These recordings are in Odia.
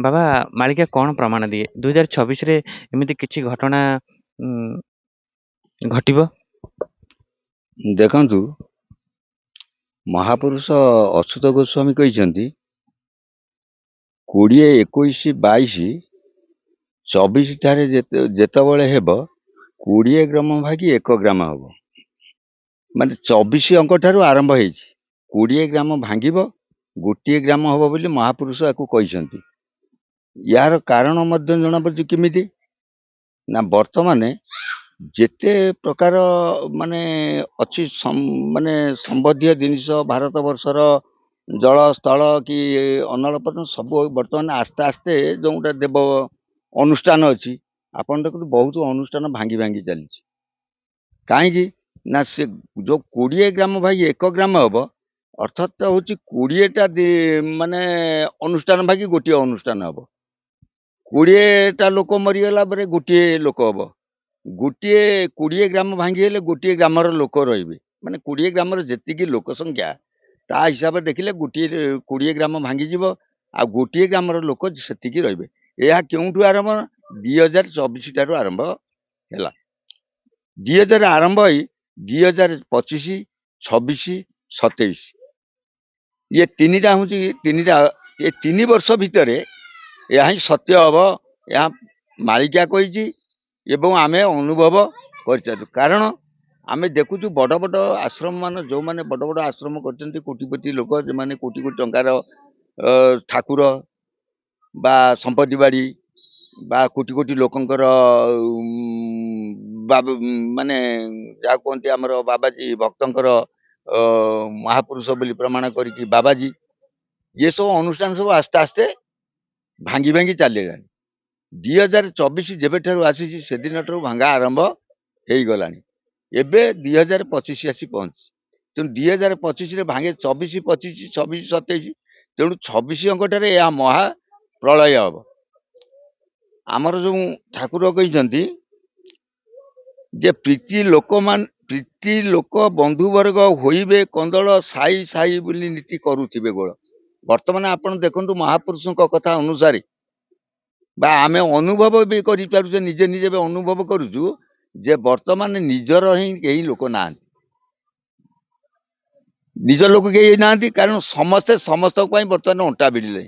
ବାବା ମାଳିକା କଣ ପ୍ରମାଣ ଦିଏ? 2026ରେ ଏମିତି କିଛି ଘଟଣା ଉଁ, ଘଟିବ? ଦେଖନ୍ତୁ, ମହାପୁରୁଷ ଅଚ୍ୟୁତ ଗୋସ୍ୱାମୀ କହିଛନ୍ତି 20, 21, 22, 24 ଠାରେ ଯେତେବେଳେ ହେବ 20 ଗ୍ରାମ ଭାଗି 1 ଗ୍ରାମ ହବ। ମାନେ 24 ଅଙ୍କ ଠାରୁ ଆରମ୍ଭ ହେଇଛି। 20 ଗ୍ରାମ ଭାଙ୍ଗିବ 1 ଗ୍ରାମ ହବ ବୋଲି ମହାପୁରୁଷ ୟାକୁ କହିଛନ୍ତି। ୟାର କାରଣ ମଧ୍ୟ ଜଣାପଡୁଛି କେମିତି ନା, ବର୍ତ୍ତମାନ ଯେତେ ପ୍ରକାର ମାନେ ଅଛି ମାନେ ସମ୍ବନ୍ଧୀୟ ଜିନିଷ ଭାରତ ବର୍ଷର ଜଳ ସ୍ଥଳ କି ଅନଳ ପର୍ଯ୍ୟନ୍ତ ସବୁ ବର୍ତ୍ତମାନ ଆସ୍ତେ ଆସ୍ତେ ଯୋଉଟା ଦେବ ଅନୁଷ୍ଠାନ ଅଛି, ଆପଣ ଦେଖନ୍ତୁ ବହୁତ ଅନୁଷ୍ଠାନ ଭାଙ୍ଗି ଭାଙ୍ଗି ଚାଲିଛି। କାହିଁକି ନା, ସେ ଯୋଉ 20 ଗ୍ରାମ ଭାଇ 1 ଗ୍ରାମ ହବ, ଅର୍ଥାତ୍ ହଉଛି 20ଟା ମାନେ ଅନୁଷ୍ଠାନ ଭାଗି ଗୋଟିଏ ଅନୁଷ୍ଠାନ ହବ। 20ଟା ଲୋକ ମରିଗଲା ପରେ ଗୋଟିଏ ଲୋକ ହବ। 20 ଗ୍ରାମ ଭାଙ୍ଗି ହେଲେ 1 ଗ୍ରାମର ଲୋକ ରହିବେ। ମାନେ 20 ଗ୍ରାମର ଯେତିକି ଲୋକ ସଂଖ୍ୟା ତା ହିସାବରେ ଦେଖିଲେ 20 ଗ୍ରାମ ଭାଙ୍ଗିଯିବ, ଆଉ 1 ଗ୍ରାମର ଲୋକ ସେତିକି ରହିବେ। ଏହା କେଉଁଠୁ ଆରମ୍ଭ? 2024 ଠାରୁ ଆରମ୍ଭ ହେଲା। 2000 ଆରମ୍ଭ ହେଇ 2025, 26, 27 ଇଏ ତିନିଟା ହଉଛି ଏ 3 ବର୍ଷ ଭିତରେ ଏହା ହିଁ ସତ୍ୟ ହବ। ଏହା ମାଳିକା କହିଛି ଏବଂ ଆମେ ଅନୁଭବ କରିଚାଲୁ। କାରଣ ଆମେ ଦେଖୁଛୁ ବଡ ବଡ ଆଶ୍ରମ ମାନ, ଯୋଉମାନେ ବଡ ବଡ ଆଶ୍ରମ କରିଛନ୍ତି, କୋଟିପତି ଲୋକ, ସେମାନେ କୋଟି କୋଟି ଟଙ୍କାର ଠାକୁର ବା ସମ୍ପତ୍ତି ବାଡି ବା କୋଟି କୋଟି ଲୋକଙ୍କର ମାନେ ଯାହା କୁହନ୍ତି ଆମର ବାବାଜୀ ଭକ୍ତଙ୍କର ମହାପୁରୁଷ ବୋଲି ପ୍ରମାଣ କରିକି ବାବାଜୀ, ଇଏ ସବୁ ଅନୁଷ୍ଠାନ ସବୁ ଆସ୍ତେ ଆସ୍ତେ ଭାଙ୍ଗି ଭାଙ୍ଗି ଚାଲିଲାଣି। 2024 ଯେବେଠାରୁ ଆସିଛି ସେଦିନଠାରୁ ଭାଙ୍ଗା ଆରମ୍ଭ ହେଇଗଲାଣି। ଏବେ 2025 ଆସି ପହଞ୍ଚିଛି। ତେଣୁ 2025ରେ ଭାଙ୍ଗେ 24, 25, 26, 27। ତେଣୁ 26 ଅଙ୍କଠାରେ ଏହା ମହା ପ୍ରଳୟ ହବ। ଆମର ଯୋଉ ଠାକୁର କହିଛନ୍ତି ଯେ ପ୍ରୀତି ଲୋକ ବନ୍ଧୁବର୍ଗ ହୋଇବେ କନ୍ଦଳ ସାଇ ସାଇ ବୋଲି ନୀତି କରୁଥିବେ ଗୋଳ। ବର୍ତ୍ତମାନ ଆପଣ ଦେଖନ୍ତୁ ମହାପୁରୁଷଙ୍କ କଥା ଅନୁସାରେ ବା ଆମେ ଅନୁଭବ ବି କରିପାରୁଛେ, ନିଜେ ନିଜେ ବି ଅନୁଭବ କରୁଛୁ ଯେ ବର୍ତ୍ତମାନ ନିଜର ହିଁ କେହି ଲୋକ ନାହାନ୍ତି। ନିଜ ଲୋକ କେହି ନାହାନ୍ତି, କାରଣ ସମସ୍ତେ ସମସ୍ତଙ୍କ ପାଇଁ ବର୍ତ୍ତମାନ ଅଣ୍ଟା ଭିଡ଼ିଲେ।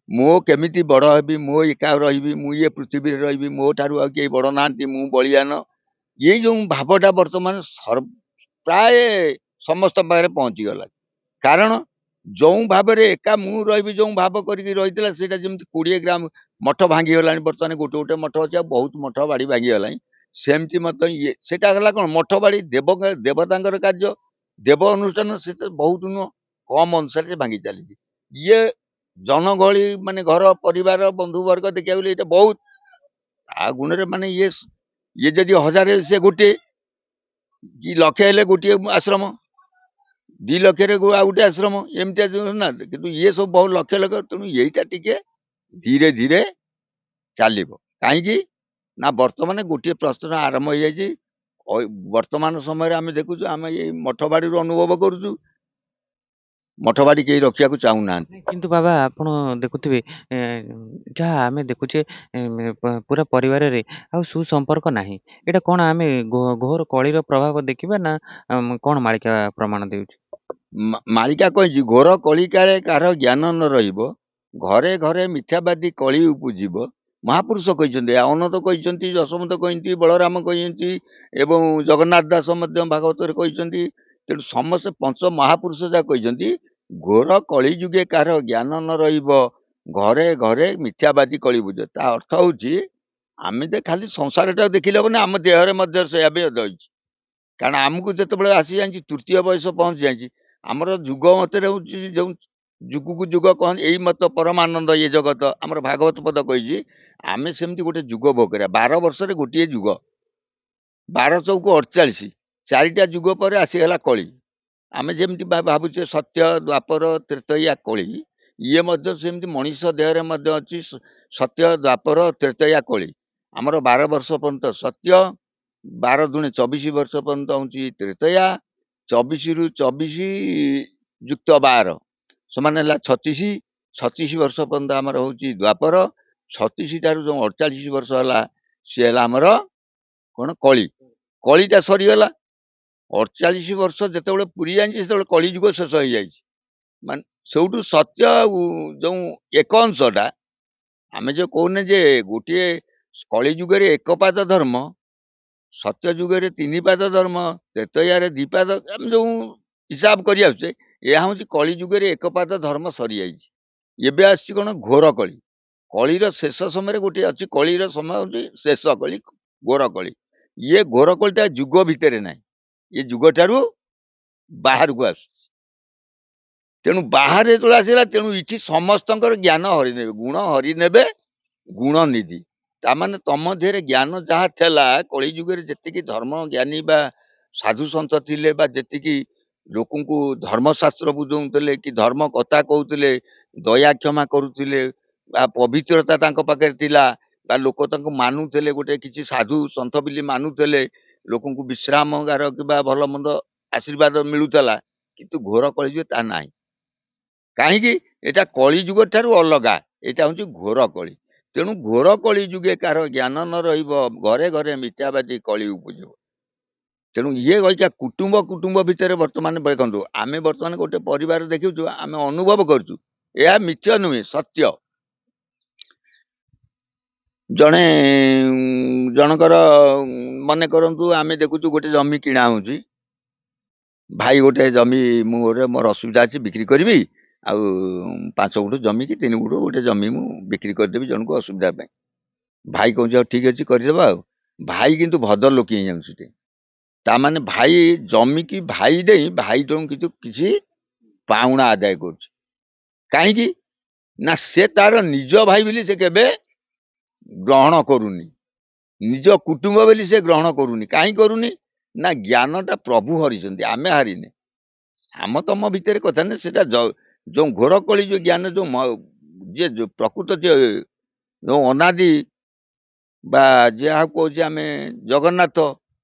ମୁଁ କେମିତି ବଡ ହେବି, ମୁଁ ଏକା ରହିବି, ମୁଁ ଏ ପୃଥିବୀରେ ରହିବି, ମୋ ଠାରୁ ଆଉ କେହି ବଡ ନାହାନ୍ତି, ମୁଁ ବଳିୟାନ, ଏଇ ଯୋଉ ଭାବଟା ବର୍ତ୍ତମାନ ପ୍ରାୟ ସମସ୍ତ ପାଖରେ ପହଞ୍ଚିଗଲା। କାରଣ ଯୋଉ ଭାବରେ ଏକା ମୁଁ ରହିବି ଯୋଉ ଭାବ କରିକି ରହିଥିଲା, ସେଇଟା ଯେମିତି 20 ଗ୍ରାମ ମଠ ଭାଙ୍ଗିଗଲାଣି। ବର୍ତ୍ତମାନ ଗୋଟେ ଗୋଟେ ମଠ ଅଛି, ଆଉ ବହୁତ ମଠ ବାଡି ଭାଙ୍ଗିଗଲାଣି। ସେମିତି ମଧ୍ୟ ଇଏ ସେଇଟା ହେଲା କଣ, ମଠ ବାଡି ଦେବତାଙ୍କର କାର୍ଯ୍ୟ, ଦେବ ଅନୁଷ୍ଠାନ, ସେ ବହୁତ ନୁହଁ, କମ ଅନୁସାରେ ସେ ଭାଙ୍ଗି ଚାଲିଛି। ଇଏ ଜନଗହଳି ମାନେ ଘର ପରିବାର ବନ୍ଧୁବର୍ଗ ଦେଖିବାକୁ ଗଲେ ଏଇଟା ବହୁତ ଆ ଗୁଣରେ, ମାନେ ଇଏ ଯଦି 1000 ସେ ଗୋଟିଏ, କି ଲକ୍ଷେ ହେଲେ ଗୋଟିଏ ଆଶ୍ରମ, 2 ଲକ୍ଷରେ ଆଉ ଗୋଟେ ଆଶ୍ରମ, ଏମିତିଆ ନା। କିନ୍ତୁ ଇଏ ସବୁ ବହୁ ଲକ୍ଷ ଲକ୍ଷ। ତେଣୁ ଏଇଟା ଟିକେ ଧୀରେ ଧୀରେ ଚାଲିବ। କାହିଁକି ନା, ବର୍ତ୍ତମାନ ଗୋଟିଏ ପ୍ରଶ୍ନ ଆରମ୍ଭ ହେଇଯାଇଛି। ବର୍ତ୍ତମାନ ସମୟରେ ଆମେ ଦେଖୁଛୁ, ଆମେ ଏଇ ମଠ ବାଡିରୁ ଅନୁଭବ କରୁଛୁ, ମଠ ବାଡି କେହି ରଖିବାକୁ ଚାହୁଁନାହାନ୍ତି। କିନ୍ତୁ ବାବା ଆପଣ ଦେଖୁଥିବେ, ଯାହା ଆମେ ଦେଖୁଛେ ପୁରା ପରିବାରରେ ଆଉ ସୁସମ୍ପର୍କ ନାହିଁ। ଏଇଟା କଣ ଆମେ ଘୋର କଳିର ପ୍ରଭାବ ଦେଖିବା ନା କଣ ମାଳିକା ପ୍ରମାଣ ଦେଉଛି? ମାଳିକା କହିଛି, ଘୋର କଳି କାଳେ କାହାର ଜ୍ଞାନ ନ ରହିବ, ଘରେ ଘରେ ମିଥ୍ୟାବାଦୀ କଳି ଉପୁଜିବ। ମହାପୁରୁଷ କହିଛନ୍ତି, ଅନନ୍ତ କହିଛନ୍ତି, ଯଶୋମନ୍ତ କହିଛନ୍ତି, ବଳରାମ କହିଛନ୍ତି ଏବଂ ଜଗନ୍ନାଥ ଦାସ ମଧ୍ୟ ଭାଗବତରେ କହିଛନ୍ତି। ତେଣୁ ସମସ୍ତେ ପଞ୍ଚ ମହାପୁରୁଷ ଯାହା କହିଛନ୍ତି, ଘୋର କଳି ଯୁଗେ କାହାର ଜ୍ଞାନ ନ ରହିବ, ଘରେ ଘରେ ମିଥ୍ୟାବାଦୀ କଳି ବୁଝ। ତା ଅର୍ଥ ହଉଛି, ଆମେ ତ ଖାଲି ସଂସାରଟା ଦେଖିଲେ ହବନି, ଆମ ଦେହରେ ମଧ୍ୟ ସେଇଆ ବି ରହିଛି। କାରଣ ଆମକୁ ଯେତେବେଳେ ଆସି ଯାଇଛି, ତୃତୀୟ ବୟସ ପହଞ୍ଚି ଯାଇଛି, ଆମର ଯୁଗ ମତରେ ହଉଛି ଯୋଉ ଯୁଗକୁ ଯୁଗ କହନ୍ତି, ଏଇ ମତ ପରମାନନ୍ଦ ଇଏ ଜଗତ, ଆମର ଭାଗବତ ପଦ କହିଛି। ଆମେ ସେମିତି ଗୋଟେ ଯୁଗ ଭୋଗ କରିବା। 12 ବର୍ଷରେ ଗୋଟିଏ ଯୁଗ, 12 ଚଉକୁ 48, 4ଟା ଯୁଗ ପରେ ଆସିଗଲା କଳି। ଆମେ ଯେମିତି ଭାବୁଛେ ସତ୍ୟ ଦ୍ୱାପର ତ୍ରେତୟା କଳି, ଇଏ ମଧ୍ୟ ସେମିତି ମଣିଷ ଦେହରେ ମଧ୍ୟ ଅଛି ସତ୍ୟ ଦ୍ୱାପର ତ୍ରେତୟା କଳି। ଆମର 12 ବର୍ଷ ପର୍ଯ୍ୟନ୍ତ ସତ୍ୟ, 12 ଦୁଣେ 24 ବର୍ଷ ପର୍ଯ୍ୟନ୍ତ ହଉଛି ତ୍ରେତୟା, 24 ରୁ 24 ଯୁକ୍ତ 12 ସମାନ ହେଲା 36। 36 ବର୍ଷ ପର୍ଯ୍ୟନ୍ତ ଆମର ହଉଛି ଦ୍ୱାପର। 36 ଠାରୁ ଯୋଉ 48 ବର୍ଷ ହେଲା ସିଏ ହେଲା ଆମର କଣ କଳି। କଳିଟା ସରିଗଲା। 48 ବର୍ଷ ଯେତେବେଳେ ପୁରୀ ଯାଇଛି ସେତେବେଳେ କଳି ଯୁଗ ଶେଷ ହେଇଯାଇଛି। ମାନେ ସେଇଠୁ ସତ୍ୟ ଆଉ ଯୋଉ ଏକ ଅଂଶଟା ଆମେ ଯୋଉ କହୁନେ ଯେ ଗୋଟିଏ କଳି ଯୁଗରେ ଏକପାଦ ଧର୍ମ, ସତ୍ୟ ଯୁଗରେ 3 ପାଦ ଧର୍ମ, ତ୍ରେତୟାରେ 2 ପାଦ, ଆମେ ଯୋଉ ହିସାବ କରି ଆସୁଛେ, ଏହା ହଉଛି କଳି ଯୁଗରେ ଏକପାଦ ଧର୍ମ ସରିଯାଇଛି। ଏବେ ଆସିଛି କଣ ଘୋର କଳି। କଳିର ଶେଷ ସମୟରେ ଗୋଟିଏ ଅଛି, କଳିର ସମୟ ହଉଛି ଶେଷ କଳି, ଘୋର କଳି। ଇଏ ଘୋର କଳିଟା ଯୁଗ ଭିତରେ ନାହିଁ, ଏ ଯୁଗ ଠାରୁ ବାହାରକୁ ଆସୁଛି। ତେଣୁ ବାହାରେ ଯେତେବେଳେ ଆସିଲା, ତେଣୁ ଏଠି ସମସ୍ତଙ୍କର ଜ୍ଞାନ ହରିନେବେ, ଗୁଣ ହରିନେବେ, ଗୁଣ ନିଧି। ତାମାନେ ତମ ଦେହରେ ଜ୍ଞାନ ଯାହା ଥିଲା, କଳି ଯୁଗରେ ଯେତିକି ଧର୍ମ ଜ୍ଞାନୀ ବା ସାଧୁ ସନ୍ଥ ଥିଲେ, ବା ଯେତିକି ଲୋକଙ୍କୁ ଧର୍ମଶାସ୍ତ୍ର ବୁଝଉଥିଲେ କି ଧର୍ମ କଥା କହୁଥିଲେ, ଦୟା କ୍ଷମା କରୁଥିଲେ, ବା ପବିତ୍ରତା ତାଙ୍କ ପାଖରେ ଥିଲା, ବା ଲୋକ ତାଙ୍କୁ ମାନୁଥିଲେ, ଗୋଟେ କିଛି ସାଧୁ ସନ୍ଥ ବୋଲି ମାନୁଥିଲେ, ଲୋକଙ୍କୁ ବିଶ୍ରାମଗାର କିମ୍ବା ଭଲ ମନ୍ଦ ଆଶୀର୍ବାଦ ମିଳୁଥିଲା। କିନ୍ତୁ ଘୋର କଳିଯୁଗ ତା ନାହିଁ। କାହିଁକି? ଏଟା କଳି ଯୁଗ ଠାରୁ ଅଲଗା, ଏଟା ହଉଛି ଘୋର କଳି। ତେଣୁ ଘୋର କଳି ଯୁଗେ କାହାର ଜ୍ଞାନ ନ ରହିବ, ଘରେ ଘରେ ମିଥ୍ୟାବାଦୀ କଳି ଉପୁଜିବ। ତେଣୁ ଇଏ କହିକା କୁଟୁମ୍ବ କୁଟୁମ୍ବ ଭିତରେ ବର୍ତ୍ତମାନ ଦେଖନ୍ତୁ, ଆମେ ବର୍ତ୍ତମାନ ଗୋଟେ ପରିବାର ଦେଖୁଛୁ, ଆମେ ଅନୁଭବ କରୁଛୁ, ଏହା ମିଥ୍ୟ ନୁହେଁ, ସତ୍ୟ। ଜଣେ ଜଣଙ୍କର ମନେ କରନ୍ତୁ, ଆମେ ଦେଖୁଛୁ ଗୋଟେ ଜମି କିଣା ହଉଛି, ଭାଇ ଗୋଟେ ଜମି, ମୁଁ ମୋର ଅସୁବିଧା ଅଛି ବିକ୍ରି କରିବି, ଆଉ 5 ଗୁଣ୍ଠ ଜମି କି 3 ଗୁଣ୍ଠ ଗୋଟେ ଜମି ମୁଁ ବିକ୍ରି କରିଦେବି ଜଣକୁ ଅସୁବିଧା ପାଇଁ। ଭାଇ କହୁଛି ଆଉ ଠିକ ଅଛି କରିଦେବା। ଆଉ ଭାଇ କିନ୍ତୁ ଭଦ୍ର ଲୋକ ହେଇଯାଉଛି। ତାମାନେ ଭାଇ ଜମିକି ଭାଇ ଦେଇ ଭାଇଠୁ କିନ୍ତୁ କିଛି ପାଉଣା ଆଦାୟ କରୁଛି। କାହିଁକି ନା ସେ ତାର ନିଜ ଭାଇ ବୋଲି ସେ କେବେ ଗ୍ରହଣ କରୁନି, ନିଜ କୁଟୁମ୍ବ ବୋଲି ସେ ଗ୍ରହଣ କରୁନି। କାହିଁ କରୁନି? ନା ଜ୍ଞାନଟା ପ୍ରଭୁ ହରିଛନ୍ତି, ଆମେ ହାରିନେ। ଆମ ତମ ଭିତରେ କଥା ନାହିଁ, ସେଟା ଯୋଉ ଘୋର କଳି ଯୋଉ ଜ୍ଞାନ, ଯୋଉ ପ୍ରକୃତ ଯୋଉ ଅନାଦି ବା ଯାହାକୁ କହୁଛେ ଆମେ ଜଗନ୍ନାଥ,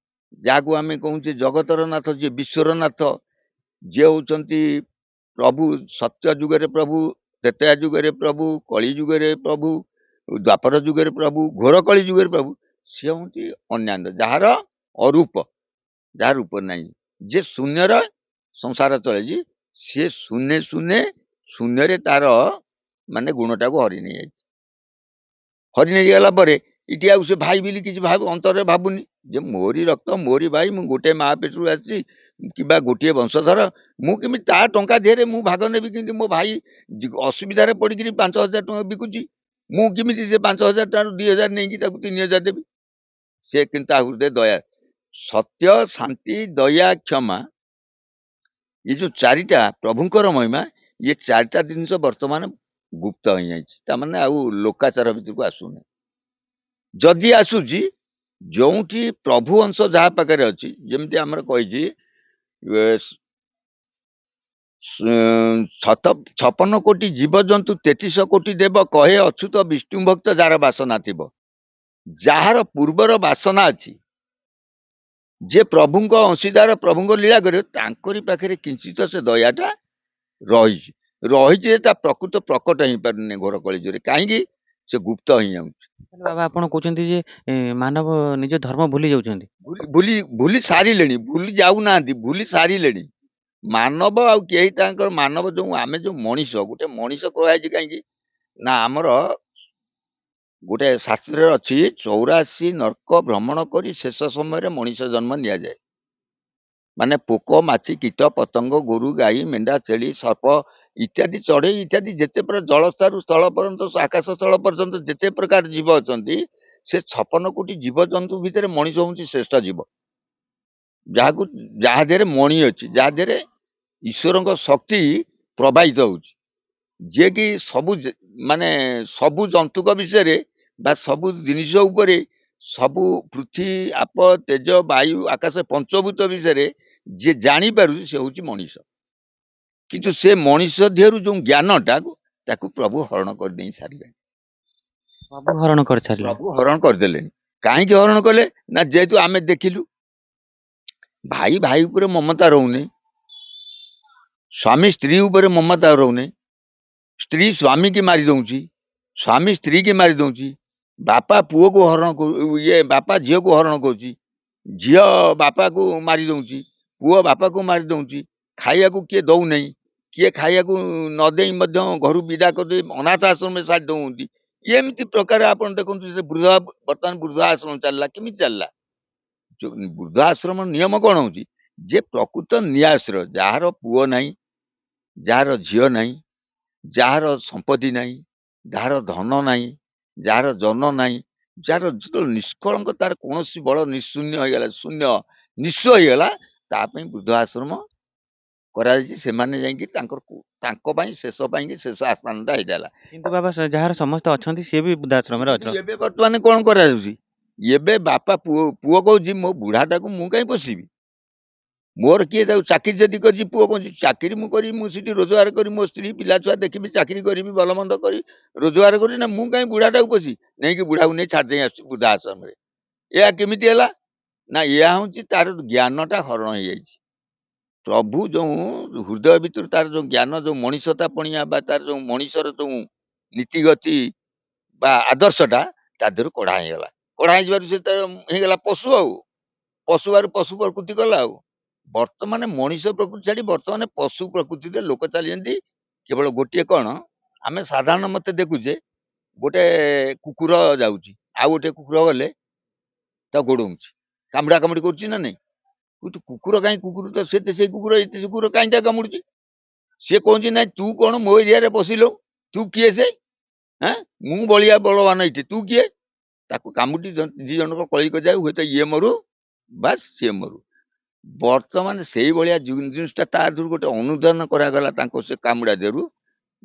ଯାହାକୁ ଆମେ କହୁଛେ ଜଗତର ନାଥ, ଯିଏ ବିଶ୍ୱର ନାଥ, ଯିଏ ହଉଛନ୍ତି ପ୍ରଭୁ, ସତ୍ୟ ଯୁଗରେ ପ୍ରଭୁ, ତ୍ରେତୟା ଯୁଗରେ ପ୍ରଭୁ, କଳି ଯୁଗରେ ପ୍ରଭୁ, ଦ୍ୱାପର ଯୁଗରେ ପ୍ରଭୁ, ଘୋର କଳି ଯୁଗରେ ପ୍ରଭୁ, ସିଏ ହଉଛି ଅନ୍ୟାନ୍ୟ, ଯାହାର ଅରୂପ, ଯାହାର ରୂପ ନାହିଁ, ଯେ ଶୂନ୍ୟର ସଂସାର ଚଳେଇଛି, ସିଏ ଶୂନ୍ୟ ଶୂନ୍ୟ ଶୂନ୍ୟରେ ତାର ମାନେ ଗୁଣଟାକୁ ହରି ନେଇଯାଇଛି। ହରି ନେଇଗଲା ପରେ ଏଠି ଆଉ ସେ ଭାଇ ବୋଲି କିଛି ଅନ୍ତରରେ ଭାବୁନି ଯେ ମୋରି ରକ୍ତ, ମୋରି ଭାଇ, ମୁଁ ଗୋଟେ ମା ପେଟରୁ ଆସିଛି କିମ୍ବା ଗୋଟିଏ ବଂଶଧର, ମୁଁ କେମିତି ତା ଟଙ୍କା ଦେହରେ ମୁଁ ଭାଗ ନେବି? କିନ୍ତୁ ମୋ ଭାଇ ଅସୁବିଧାରେ ପଡିକିରି 5,000 ଟଙ୍କା ବିକୁଛି, ମୁଁ କେମିତି ସେ 5,000 ଟଙ୍କାରୁ 2,000 ନେଇକି ତାକୁ 3,000 ଦେବି? ସେ କିନ୍ତୁ ତା ହୃଦୟ ଦୟା, ସତ୍ୟ, ଶାନ୍ତି, ଦୟା, କ୍ଷମା, ଏ ଯୋଉ 4ଟା ପ୍ରଭୁଙ୍କର ମହିମା, ଇଏ 4ଟା ଜିନିଷ ବର୍ତ୍ତମାନ ଗୁପ୍ତ ହେଇଯାଇଛି। ତାମାନେ ଆଉ ଲୋକାଚାର ଭିତରକୁ ଆସୁନି। ଯଦି ଆସୁଛି, ଯୋଉଠି ପ୍ରଭୁ ଅଂଶ ଯାହା ପାଖରେ ଅଛି, ଯେମିତି ଆମର କହିଛି 56 କୋଟି ଜୀବଜନ୍ତୁ 33 କୋଟି ଦେବ, କହେ ଅଚ୍ୟୁତ ବିଷ୍ଣୁ ଭକ୍ତ ଯାହାର ବାସନା ଥିବ। ଯାହାର ପୂର୍ବର ବାସନା ଅଛି, ଯେ ପ୍ରଭୁଙ୍କ ଅଂଶୀଦାର, ପ୍ରଭୁଙ୍କ ଲୀଳା କରିବ, ତାଙ୍କରି ପାଖରେ କିଞ୍ଚିତ ସେ ଦୟାଟା ରହିଛି। ରହିଛି ଯେ ତା ପ୍ରକୃତ ପ୍ରକଟ ହେଇପାରୁନି ଘୋର କଳିଯୁଗରେ। କାହିଁକି? ସେ ଗୁପ୍ତ ହେଇଯାଉଛି। ବାବା ଆପଣ କହୁଛନ୍ତି ଯେ ମାନବ ନିଜ ଧର୍ମ ଭୁଲି ଯାଉଛନ୍ତି। ଭୁଲି ସାରିଲେଣି, ଭୁଲି ଯାଉନାହାନ୍ତି, ଭୁଲି ସାରିଲେଣି। ମାନବ ଆଉ କେହି ତାଙ୍କର ମାନବ, ଯୋଉ ଆମେ ଯୋଉ ମଣିଷ, ଗୋଟେ ମଣିଷ କୁହାଯାଇଛି କାହିଁକି ନା ଆମର ଗୋଟେ ଶାସ୍ତ୍ରରେ ଅଛି, 84 ନର୍କ ଭ୍ରମଣ କରି ଶେଷ ସମୟରେ ମଣିଷ ଜନ୍ମ ନିଆଯାଏ। ମାନେ ପୋକ, ମାଛି, କୀଟ, ପତଙ୍ଗ, ଗୋରୁ, ଗାଈ, ମେଣ୍ଢା, ଛେଳି, ସର୍ପ ଇତ୍ୟାଦି, ଚଢେଇ ଇତ୍ୟାଦି, ଯେତେ ପ୍ରକାର ଜଳସ୍ତରୁ ସ୍ଥଳ ପର୍ଯ୍ୟନ୍ତ, ଆକାଶ ସ୍ଥଳ ପର୍ଯ୍ୟନ୍ତ ଯେତେ ପ୍ରକାର ଜୀବ ଅଛନ୍ତି, ସେ 56 କୋଟି ଜୀବଜନ୍ତୁ ଭିତରେ ମଣିଷ ହଉଛି ଶ୍ରେଷ୍ଠ ଜୀବ, ଯାହାକୁ ଯାହା ଦେହରେ ମଣି ଅଛି, ଯାହା ଦେହରେ ଈଶ୍ୱରଙ୍କ ଶକ୍ତି ପ୍ରବାହିତ ହଉଛି, ଯିଏ କି ସବୁ ମାନେ ସବୁ ଜନ୍ତୁଙ୍କ ବିଷୟରେ ବା ସବୁ ଜିନିଷ ଉପରେ, ସବୁ ପୃଥ୍ୱୀ, ଆପ, ତେଜ, ବାୟୁ, ଆକାଶ, ପଞ୍ଚଭୂତ ବିଷୟରେ ଯିଏ ଜାଣିପାରୁଛି, ସେ ହଉଛି ମଣିଷ। କିନ୍ତୁ ସେ ମଣିଷ ଦେହରୁ ଯୋଉ ଜ୍ଞାନଟା, ତାକୁ ପ୍ରଭୁ ହରଣ କରିଦେଇ ସାରିଲେଣି। ସବୁ ହରଣ କରିସାରିଲେଣି। ପ୍ରଭୁ ହରଣ କରିଦେଲେଣି। କାହିଁକି ହରଣ କଲେ? ନା ଯେହେତୁ ଆମେ ଦେଖିଲୁ ଭାଇ ଭାଇ ଉପରେ ମମତା ରହୁନି, ସ୍ୱାମୀ ସ୍ତ୍ରୀ ଉପରେ ମମତା ରହୁନି, ସ୍ତ୍ରୀ ସ୍ୱାମୀ କି ମାରି ଦଉଛି, ସ୍ୱାମୀ ସ୍ତ୍ରୀ କି ମାରି ଦଉଛି, ବାପା ପୁଅକୁ ହରଣ ବାପା ଝିଅକୁ ହରଣ କରୁଛି, ଝିଅ ବାପାକୁ ମାରି ଦଉଛି, ପୁଅ ବାପାକୁ ମାରି ଦଉଛି, ଖାଇବାକୁ କିଏ ଦଉନାହିଁ, କିଏ ଖାଇବାକୁ ନ ଦେଇ ମଧ୍ୟ ଘରୁ ବିଦା କରିଦେଇ ଅନାଥ ଆଶ୍ରମରେ ଛାଡ଼ି ଦଉଛନ୍ତି। ଏମିତି ପ୍ରକାର ଆପଣ ଦେଖନ୍ତୁ ବର୍ତ୍ତମାନ ବୃଦ୍ଧ ଆଶ୍ରମ ଚାଲିଲା, କେମିତି ଚାଲିଲା? ବୃଦ୍ଧ ଆଶ୍ରମ ନିୟମ କଣ ହଉଛି? ଯେ ପ୍ରକୃତ ନ୍ୟାୟଶ୍ର, ଯାହାର ପୁଅ ନାହିଁ, ଯାହାର ଝିଅ ନାହିଁ, ଯାହାର ସମ୍ପତ୍ତି ନାହିଁ, ଯାହାର ଧନ ନାହିଁ, ଯାହାର ଜନ ନାହିଁ, ଯାହାର ଯେତେବେଳେ ନିଷ୍କଳଙ୍କ, ତାର କୌଣସି ବଳ ନିଶୂନ୍ୟ ହେଇଗଲା, ଶୂନ୍ୟ ନିଃସ୍ୱ ହେଇଗଲା, ତା ପାଇଁ ବୃଦ୍ଧ ଆଶ୍ରମ କରାଯାଇଛି। ସେମାନେ ଯାଇକି ତାଙ୍କ ପାଇଁ ଶେଷ ପାଇଁକି ଶେଷ ଆସ୍ଥାନଟା ହେଇଥିଲା। କିନ୍ତୁ ବାବା ଯାହାର ସମସ୍ତେ ଅଛନ୍ତି ସିଏ ବି ବୃଦ୍ଧାଶ୍ରମରେ କିନ୍ତୁ ଅଛନ୍ତି। ଏବେ ବର୍ତ୍ତମାନ କଣ କରାଯାଉଛି? ଏବେ ବାପା ପୁଅ କହୁଛି ମୋ ବୁଢାଟାକୁ ମୁଁ କାହିଁ ପୋଷିବି, ମୋର କିଏ ତାକୁ ଚାକିରି ଯଦି କରିଛି, ପୁଅ କହୁଛି ଚାକିରି ମୁଁ କରିବି, ମୁଁ ସେଠି ରୋଜଗାର କରି ମୋ ସ୍ତ୍ରୀ ପିଲା ଛୁଆ ଦେଖିବି, ଚାକିରି କରିବି, ଭଲ ମନ୍ଦ କରି ରୋଜଗାର କରି, ନା ମୁଁ କାହିଁ ବୁଢାଟାକୁ ପୋଷି ନେଇକି ବୁଢାକୁ ନେଇ ଛାଡ଼ି ଦେଇ ଆସୁଛି ବୃଦ୍ଧା ଆଶ୍ରମରେ। ଏହା କେମିତି ହେଲା? ନା ଏହା ହଉଛି ତାର ଜ୍ଞାନଟା ହରଣ ହେଇଯାଇଛି। ପ୍ରଭୁ ଯୋଉ ହୃଦୟ ଭିତରୁ ତାର ଯୋଉ ଜ୍ଞାନ, ଯୋଉ ମଣିଷତା ପଣିଆ ବା ତାର ଯୋଉ ମଣିଷର ଯୋଉ ନୀତିଗତି ବା ଆଦର୍ଶଟା ତା ଦେହରୁ କଢା ହେଇଗଲା। କଢା ହେଇଯିବାରୁ ସେ ତ ହେଇଗଲା ପଶୁ, ଆଉ ପଶୁଆରୁ ପଶୁ ପ୍ରକୃତି ଗଲା। ଆଉ ବର୍ତ୍ତମାନ ମଣିଷ ପ୍ରକୃତି ଛାଡି ବର୍ତ୍ତମାନ ପଶୁ ପ୍ରକୃତିରେ ଲୋକ ଚାଲିଛନ୍ତି। କେବଳ ଗୋଟିଏ କଣ, ଆମେ ସାଧାରଣ ମତେ ଦେଖୁଛେ, ଗୋଟେ କୁକୁର ଯାଉଛି, ଆଉ ଗୋଟେ କୁକୁର ଗଲେ ତା ଗୋଡଉଛି, କାମୁଡା କାମୁଡି କରୁଛି ନା ନାଇଁ? କିନ୍ତୁ କୁକୁର କାହିଁ, କୁକୁର ତ ସେଇ କୁକୁର, ଏତେ କୁକୁର କାହିଁ ତା କାମୁଡୁଛି? ସିଏ କହୁଛି ନାଇଁ ତୁ କଣ ମୋ ଏରିଆରେ ପଶିଲୁ, ତୁ କିଏ ସେ? ହଁ, ମୁଁ ବଳିଆ ବଳବାନ ଏଇଠି, ତୁ କିଏ? ତାକୁ କାମୁଡି ଦି ଜଣଙ୍କ କଳି ଯାଏ, ହୁଏତ ଇଏ ମରୁ ବାସ୍ ସିଏ ମରୁ। ବର୍ତ୍ତମାନ ସେଇଭଳିଆ ଜିନିଷଟା ତା ଦେହରୁ ଗୋଟେ ଅନୁଧ୍ୟାନ କରାଗଲା ତାଙ୍କ ସେ କାମୁଡା ଦେହରୁ,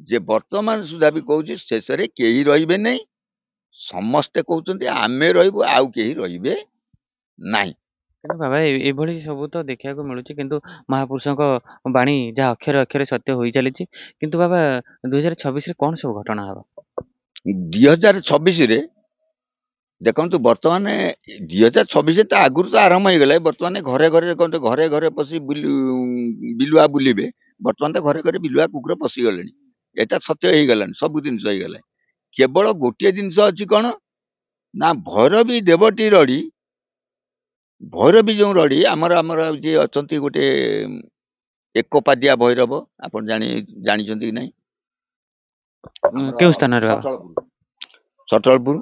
ଯେ ବର୍ତ୍ତମାନ ସୁଦ୍ଧା ବି କହୁଛି ଶେଷରେ କେହି ରହିବେ ନାହିଁ, ସମସ୍ତେ କହୁଛନ୍ତି ଆମେ ରହିବୁ, ଆଉ କେହି ରହିବେ ନାହିଁ। କିନ୍ତୁ ବାବା ଏଭଳି ସବୁ ତ ଦେଖିବାକୁ ମିଳୁଛି, କିନ୍ତୁ ମହାପୁରୁଷଙ୍କ ବାଣୀ ଯାହା ଅକ୍ଷରେ ଅକ୍ଷରେ ସତ୍ୟ ହୋଇ ଚାଲିଛି। କିନ୍ତୁ ବାବା 2026ରେ କଣ ସବୁ ଘଟଣା ହବ? 2026ରେ ଦେଖନ୍ତୁ, ବର୍ତ୍ତମାନ 2026 ତା ଆଗରୁ ତ ଆରମ୍ଭ ହେଇଗଲା। ବର୍ତ୍ତମାନ ଘରେ ଘରେ ଦେଖନ୍ତୁ, ଘରେ ଘରେ ପଶି ବିଲୁଆ ବୁଲିବେ। ବର୍ତ୍ତମାନ ତ ଘରେ ଘରେ ବିଲୁଆ କୁକୁର ପଶିଗଲେଣି, ଏଟା ସତ୍ୟ ହେଇଗଲାଣି, ସବୁ ଜିନିଷ ହେଇଗଲାଣି। କେବଳ ଗୋଟିଏ ଜିନିଷ ଅଛି କଣ ନା, ଭୈରବୀ ଦେବଟି ରଡ଼ି, ଭୈରବୀ ଯୋଉ ରଡ଼ି, ଆମର ଆମର ଯିଏ ଅଛନ୍ତି ଗୋଟେ ଏକପାଦିଆ ଭୈରବ, ଆପଣ ଜାଣିଛନ୍ତି କି ନାହିଁ? ଆମର କେଉଁ ସ୍ଥାନରେ ବାବା? ଛଟଳପୁର,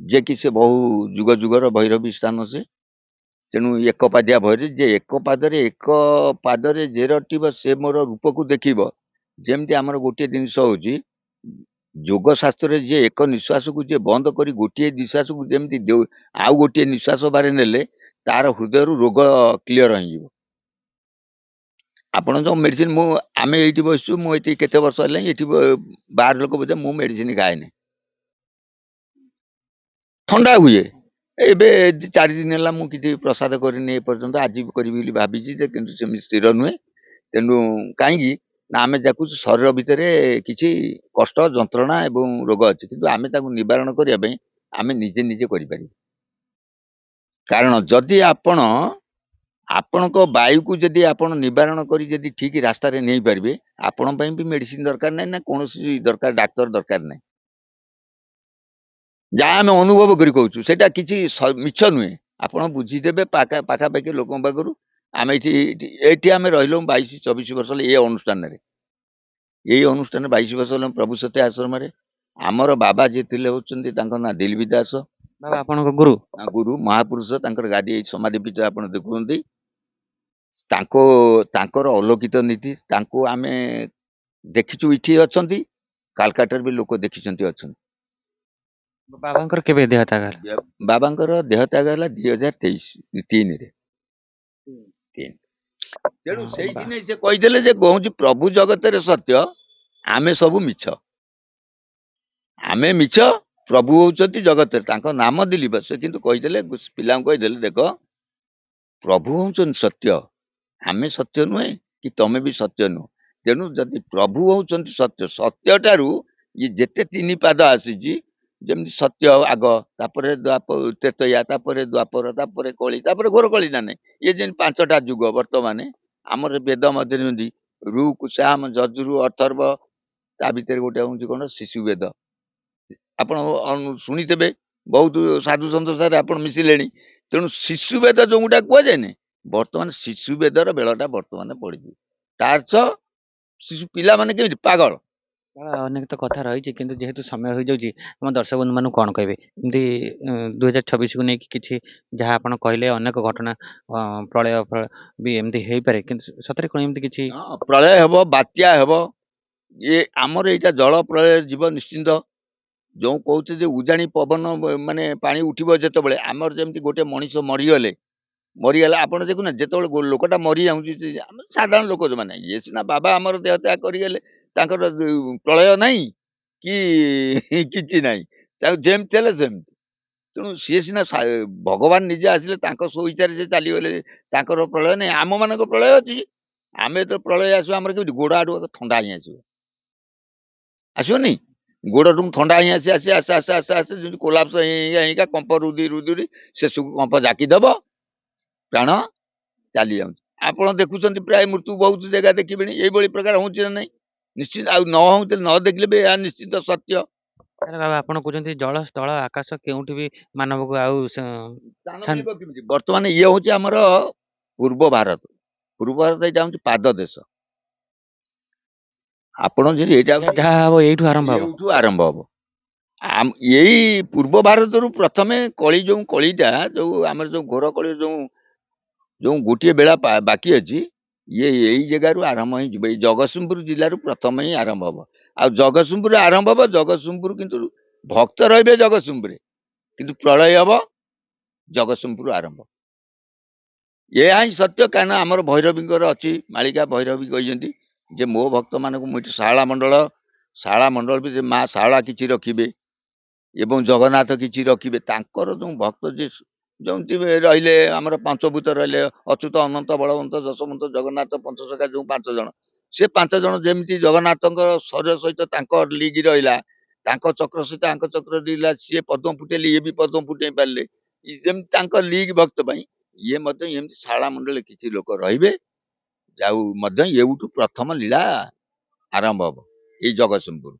ଯିଏ କି ସେ ବହୁ ଯୁଗ ଯୁଗର ଭୈରବୀ ସ୍ଥାନ ସେ। ତେଣୁ ଏକପାଦିଆ ଭୈରବୀ, ଯେ ଏକ ପାଦରେ ଯେ ରଟିବ ସେ ମୋର ରୂପକୁ ଦେଖିବ। ଯେମିତି ଆମର ଗୋଟିଏ ଜିନିଷ ହଉଛି, ଯୋଗ ଶାସ୍ତ୍ରରେ ଯିଏ ଏକ ନିଶ୍ୱାସକୁ ଯିଏ ବନ୍ଦ କରି ଗୋଟିଏ ନିଶ୍ୱାସକୁ ଯେମିତି ଆଉ ଗୋଟିଏ ନିଶ୍ୱାସ ବାରେ ନେଲେ ତାର ହୃଦୟରୁ ରୋଗ କ୍ଲିୟର ହେଇଯିବ। ଆପଣ ଯୋଉ ମେଡିସିନ, ଆମେ ଏଇଠି ବସିଛୁ, ମୁଁ ଏଠି କେତେ ବର୍ଷ ହେଲାଣି ଏଠି ବାହାର ଲୋକ ବୋଧେ, ମୁଁ ମେଡିସିନ ଖାଏନି, ଥଣ୍ଡା ହୁଏ। ଏବେ 4 ଦିନ ହେଲା ମୁଁ କିଛି ପ୍ରସାଦ କରିନି ଏ ପର୍ଯ୍ୟନ୍ତ, ଆଜି କରିବି ବୋଲି ଭାବିଛି ଯେ, କିନ୍ତୁ ସେମିତି ସ୍ଥିର ନୁହେଁ। ତେଣୁ କାହିଁକି ନା, ଆମେ ଦେଖୁଛୁ ଶରୀର ଭିତରେ କିଛି କଷ୍ଟ, ଯନ୍ତ୍ରଣା ଏବଂ ରୋଗ ଅଛି, କିନ୍ତୁ ଆମେ ତାକୁ ନିବାରଣ କରିବା ପାଇଁ ଆମେ ନିଜେ ନିଜେ କରିପାରିବୁ। କାରଣ ଯଦି ଆପଣଙ୍କ ବାୟୁକୁ ଯଦି ଆପଣ ନିବାରଣ କରି ଯଦି ଠିକ ରାସ୍ତାରେ ନେଇପାରିବେ, ଆପଣଙ୍କ ପାଇଁ ବି ମେଡିସିନ ଦରକାର ନାହିଁ, ନା କୌଣସି ଦରକାର ଡାକ୍ତର ଦରକାର ନାହିଁ। ଯାହା ଆମେ ଅନୁଭବ କରି କହୁଛୁ ସେଇଟା କିଛି ମିଛ ନୁହେଁ। ଆପଣ ବୁଝିଦେବେ ପାଖାପାଖି ଲୋକଙ୍କ ପାଖରୁ। ଆମେ ଏଇଠି ଆମେ ରହିଲୁ 22-24 ବର୍ଷ ହେଲେ, ଏଇ ଅନୁଷ୍ଠାନରେ 22 ବର୍ଷ ହେଲେ ପ୍ରଭୁ ସତ୍ୟ ଆଶ୍ରମରେ। ଆମର ବାବା ଯିଏ ଥିଲେ ହଉଛନ୍ତି, ତାଙ୍କ ନାଁ ଦିଲ୍ଲୀ ଦାସ, ବାବା ଆପଣଙ୍କ ଗୁରୁ? ଗୁରୁ ମହାପୁରୁଷ। ତାଙ୍କର ଗାଦି ଏଇ ସମାଧି ପୀଠ ଆପଣ ଦେଖୁଛନ୍ତି। ତାଙ୍କର ଅଲୌକିତ ନୀତି ତାଙ୍କୁ ଆମେ ଦେଖିଛୁ, ଏଠି ଅଛନ୍ତି, କାଲକାଟାରେ ବି ଲୋକ ଦେଖିଛନ୍ତି, ଅଛନ୍ତି। ବାବାଙ୍କର କେବେ ଦେହତ୍ୟାଗ ହେଲା? ବାବାଙ୍କର ଦେହତ୍ୟାଗ ହେଲା 2023-3-ରେ। ତେଣୁ ସେଇଦିନେ ସେ କହିଥିଲେ ଯେ, କହୁଛି ପ୍ରଭୁ ଜଗତରେ ସତ୍ୟ, ଆମେ ସବୁ ମିଛ। ଆମେ ମିଛ, ପ୍ରଭୁ ହଉଛନ୍ତି ଜଗତରେ, ତାଙ୍କ ନାମ ଦିଲ୍ଲୀପ। ସେ କିନ୍ତୁ କହିଦେଲେ, ପିଲାଙ୍କୁ କହିଦେଲେ, ଦେଖ ପ୍ରଭୁ ହଉଛନ୍ତି ସତ୍ୟ, ଆମେ ସତ୍ୟ ନୁହେଁ, କି ତମେ ବି ସତ୍ୟ ନୁହଁ। ତେଣୁ ଯଦି ପ୍ରଭୁ ହଉଛନ୍ତି ସତ୍ୟ, ସତ୍ୟ ଠାରୁ ଇଏ ଯେତେ 3 ପାଦ ଆସିଛି, ଯେମିତି ସତ୍ୟ ଆଗ, ତାପରେ ତ୍ରେତୟା, ତାପରେ ଦ୍ୱାପର, ତାପରେ କଳି, ତାପରେ ଘୋର କଳି, ନା ନାହିଁ? ଇଏ ଯେମିତି 5ଟା ଯୁଗ ବର୍ତ୍ତମାନ ଆମର ବେଦ ମଧ୍ୟରେ ଯେମିତି ଋକ୍, ସାମ, ଯଜୁର, ଅଥର୍ବ, ତା ଭିତରେ ଗୋଟେ ହଉଛି କଣ ଶିଶୁ ବେଦ। ଆପଣ ଶୁଣିଥିବେ ବହୁତ ସାଧୁ ସନ୍ଥ ସାରେ ଆପଣ ମିଶିଲେଣି। ତେଣୁ ଶିଶୁ ବେଦ ଯୋଉଟା କୁହାଯାଏନି, ବର୍ତ୍ତମାନ ଶିଶୁ ବେଦର ବେଳଟା ବର୍ତ୍ତମାନ ପଡିଛି। ତା ଅର୍ଥ ଶିଶୁ ପିଲାମାନେ କେମିତି ପାଗଳ। ଅନେକ ତ କଥା ରହିଛି, କିନ୍ତୁ ଯେହେତୁ ସମୟ ହୋଇଯାଉଛି, ଆମ ଦର୍ଶକ ବନ୍ଧୁମାନଙ୍କୁ କଣ କହିବେ? ଏମିତି 2026କୁ ନେଇକି କିଛି ଯାହା ଆପଣ କହିଲେ ଅନେକ ଘଟଣା, ପ୍ରଳୟ ବି ଏମିତି ହେଇପାରେ, କିନ୍ତୁ ସତରେ କଣ ଏମିତି କିଛି? ହଁ, ପ୍ରଳୟ ହେବ, ବାତ୍ୟା ହେବ। ଆମର ଏଇଟା ଜଳ ପ୍ରଳୟ ଯିବ ନିଶ୍ଚିନ୍ତ। ଯୋଉ କହୁଛେ ଯେ ଉଜାଣି ପବନ ମାନେ ପାଣି ଉଠିବ ଯେତେବେଳେ, ଆମର ଯେମିତି ଗୋଟେ ମଣିଷ ମରିଗଲା ଆପଣ ଦେଖୁନା, ଯେତେବେଳେ ଲୋକଟା ମରିଯାଉଛି, ଆମେ ସାଧାରଣ ଲୋକ ଯୋଉମାନେ, ଇଏ ସିନା ବାବା ଆମର ଦେହ ତ୍ୟାଗ କରିଗଲେ, ତାଙ୍କର ପ୍ରଳୟ ନାହିଁ କି କିଛି ନାହିଁ, ତାକୁ ଯେମିତି ହେଲେ ସେମିତି। ତେଣୁ ସିଏ ସିନା ଭଗବାନ ନିଜେ ଆସିଲେ ତାଙ୍କ ସ୍ୱଇଚ୍ଛାରେ ସେ ଚାଲିଗଲେ, ତାଙ୍କର ପ୍ରଳୟ ନାହିଁ। ଆମ ମାନଙ୍କ ପ୍ରଳୟ ଅଛି। ଆମେ ତ ପ୍ରଳୟ ଆସିବ ଆମର କେମିତି, ଗୋଡ ଆଡୁ ଥଣ୍ଡା ହିଁ ଆସିବ, ଆସିବନି? ଗୋଡଠୁ ଥଣ୍ଡା ହିଁ ଆସି ଆସି ଆସ୍ତେ ଆସ୍ତେ ଆସ୍ତେ ଆସ୍ତେ ଯେମିତି କୋଲାପ୍ସ ହେଇକା କମ୍ପ ରୁଦି ଶେଷକୁ କମ୍ପ ଜାକିଦବ, ପ୍ରାଣ ଚାଲି ଯାଉଛି। ଆପଣ ଦେଖୁଛନ୍ତି ପ୍ରାୟ ମୃତ୍ୟୁ ବହୁତ ଜାଗା ଦେଖିବେଣି, ଏଇଭଳି ପ୍ରକାର ହଉଛି ନା ନାହିଁ? ନିଶ୍ଚିତ। ଆଉ ନ ହଉଥିଲେ ନ ଦେଖିଲେ ବି ଏହା ନିଶ୍ଚିତ ସତ୍ୟ। ତାହେଲେ ବାବା ଆପଣ କହୁଛନ୍ତି ଜଳ ସ୍ଥଳ ଆକାଶ କେଉଁଠି ବି ମାନବକୁ ଆଉ ସ୍ଥାନ ମିଳିବ କେମିତି? ବର୍ତ୍ତମାନ ଇଏ ହଉଛି ଆମର ପୂର୍ବ ଭାରତ। ପୂର୍ବ ଭାରତ ଏଇଟା ହଉଛି ପାଦ ଦେଶ। ଆପଣ ଯଦି ଏଇଟା ଯାହା ହବ ଏଇଠୁ ଆରମ୍ଭ ହବ। ଏଇଠୁ ଆରମ୍ଭ ହବ। ଏଇ ପୂର୍ବ ଭାରତରୁ ପ୍ରଥମେ କଳି, ଯୋଉ କଳିଟା, ଯୋଉ ଆମର ଯୋଉ ଘୋର କଳି, ଯୋଉ ଯୋଉ ଗୋଟିଏ ବେଳା ବାକି ଅଛି, ଇଏ ଏଇ ଜାଗାରୁ ଆରମ୍ଭ ହିଁ ଯିବ। ଏଇ ଜଗତସିଂହପୁର ଜିଲ୍ଲାରୁ ପ୍ରଥମ ହିଁ ଆରମ୍ଭ ହବ। ଆଉ ଜଗତସିଂହପୁର ଆରମ୍ଭ ହବ। ଜଗତସିଂହପୁର କିନ୍ତୁ ଭକ୍ତ ରହିବେ ଜଗତସିଂହପୁରରେ, କିନ୍ତୁ ପ୍ରଳୟ ହବ ଜଗତସିଂହପୁର ଆରମ୍ଭ। ଏହା ହିଁ ସତ୍ୟ। କାହିଁକି ନା ଆମର ଭୈରବୀଙ୍କର ଅଛି, ମାଳିକା ଭୈରବୀ କହିଛନ୍ତି ଯେ ମୋ ଭକ୍ତ ମାନଙ୍କୁ ମୁଁ ଏଠି ଶାଳା ମଣ୍ଡଳ ବି ମା ଶାଳା କିଛି ରଖିବେ ଏବଂ ଜଗନ୍ନାଥ କିଛି ରଖିବେ। ତାଙ୍କର ଯୋଉ ଭକ୍ତ ଯିଏ ଯେମିତି ରହିଲେ, ଆମର ପଞ୍ଚଭୂତ ରହିଲେ, ଅଚ୍ୟୁତ ଅନନ୍ତ ବଳବନ୍ତ ଯଶବନ୍ତ ଜଗନ୍ନାଥ ପଞ୍ଚସଖା, ଯୋଉ 5 ଜଣ, ସେ 5 ଜଣ ଯେମିତି ଜଗନ୍ନାଥଙ୍କ ଶରୀର ସହିତ ତାଙ୍କ ଲିଗ୍ ରହିଲା, ତାଙ୍କ ଚକ୍ର ସହିତ ଆଙ୍କ ଚକ୍ର ରହିଲା, ସିଏ ପଦ୍ମ ଫୁଟେଇଲେ ଇଏ ବି ପଦ୍ମ ଫୁଟେଇ ପାରିଲେ, ଯେମିତି ତାଙ୍କ ଲିଗ୍ ଭକ୍ତ ପାଇଁ ଇଏ ମଧ୍ୟ ଏମିତି ଶାଳା ମଣ୍ଡଳେ କିଛି ଲୋକ ରହିବେ। ଆଉ ମଧ୍ୟ ଏଉଠୁ ପ୍ରଥମ ଲୀଳା ଆରମ୍ଭ ହବ, ଏଇ ଜଗତସିଂହପୁର।